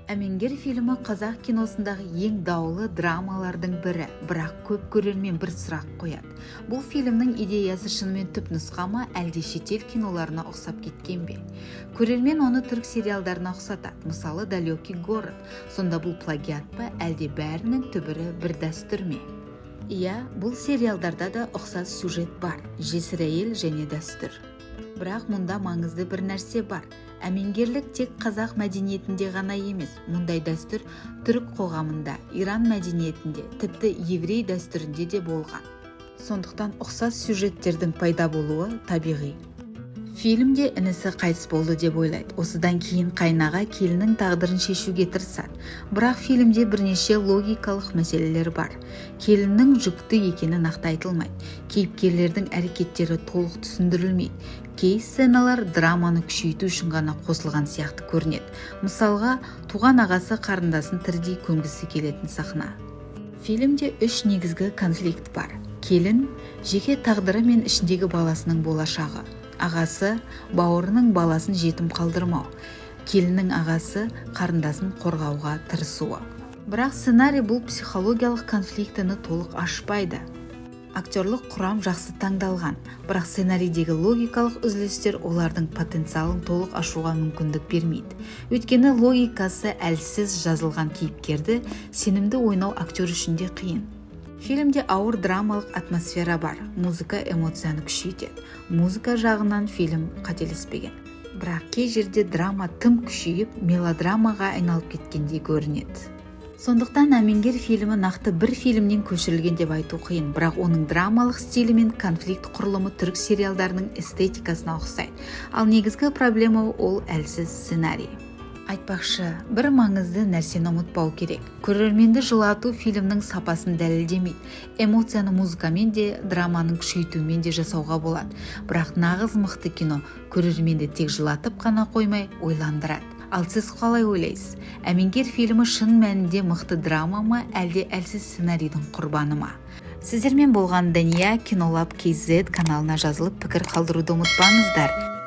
Әмеңгер фильмі қазақ киносындағы ең даулы драмалардың бірі, бірақ көп көрермен бір сұрақ қояды. Бұл фильмнің идеясы шынымен түпнұсқа ма, әлде шетел киноларына ұқсап кеткен бе? Көрермен оны түрік сериалдарына ұқсатады, мысалы «Далекий город». Сонда бұл плагиат па, әлде бәрінің түбірі бір дәстүр ме? Иә, бұл сериалдарда да ұқсас сюжет бар, жесір әйел және дәстүр. Бірақ мұнда маңызды бір нәрсе бар. Әмеңгерлік тек қазақ мәдениетінде ғана емес, мұндай дәстүр түрік қоғамында, Иран мәдениетінде, тіпті еврей дәстүрінде де болған. Сондықтан ұқсас сюжеттердің пайда болуы табиғи. Фильмде інісі қайтыс болды деп ойлайды. Осыдан кейін қайнаға келіннің тағдырын шешуге тырысады. Бірақ фильмде бірнеше логикалық мәселелер бар. Келіннің жүкті екені нақты айтылмайды. Кейіпкерлердің әрекеттері толық түсіндірілмейді. Кей сценалар драманы күшейту үшін ғана қосылған сияқты көрінеді. Мысалға, туған ағасы қарындасын тірідей көмгісі келетін сахна. Фильмде 3 негізгі конфликт бар. Келін жеке тағдыры мен ішіндегі баласының болашағы. Ағасы бауырының баласын жетім қалдырмау. Келіннің ағасы қарындасын қорғауға тырысуы. Бірақ сценарий бұл психологиялық конфликтіні толық ашпайды. Актерлық құрам жақсы таңдалған, бірақ сценарийдегі логикалық үзілістер олардың потенциалын толық ашуға мүмкіндік бермейді. Өйткені логикасы әлсіз жазылған кейіпкерді сенімді ойнау актер үшін де қиын. Фильмде ауыр драмалық атмосфера бар, музыка эмоцияны күшейтеді. Музыка жағынан фильм қателеспеген. Бірақ кей жерде драма тым күшейіп, мелодрамаға айналып кеткендей көрінеді. Сондықтан Әмеңгер фильмі нақты бір фильмнен көшірілген деп айту қиын, бірақ оның драмалық стилі мен конфликт құрылымы түрік сериалдарының эстетикасына ұқсайды. Ал негізгі проблема ол әлсіз сценарий. Айтпақшы, бір маңызды нәрсені ұмытпау керек. Көрерменді жылату фильмнің сапасын дәлелдемейді. Эмоцияны музыкамен де, драманың күшейтуімен де жасауға болады. Бірақ нағыз мықты кино көрерменді тек жылатып қана қоймай, ойландырады. Ал сіз қалай ойлайсыз? Әмеңгер фильмі шын мәнінде мықты драма ма, әлде әлсіз сценарийдің құрбаны ма? Сіздермен болған Дания Кинолаб KZ каналына жазылып пікір қалдыруды ұмытпаңыздар.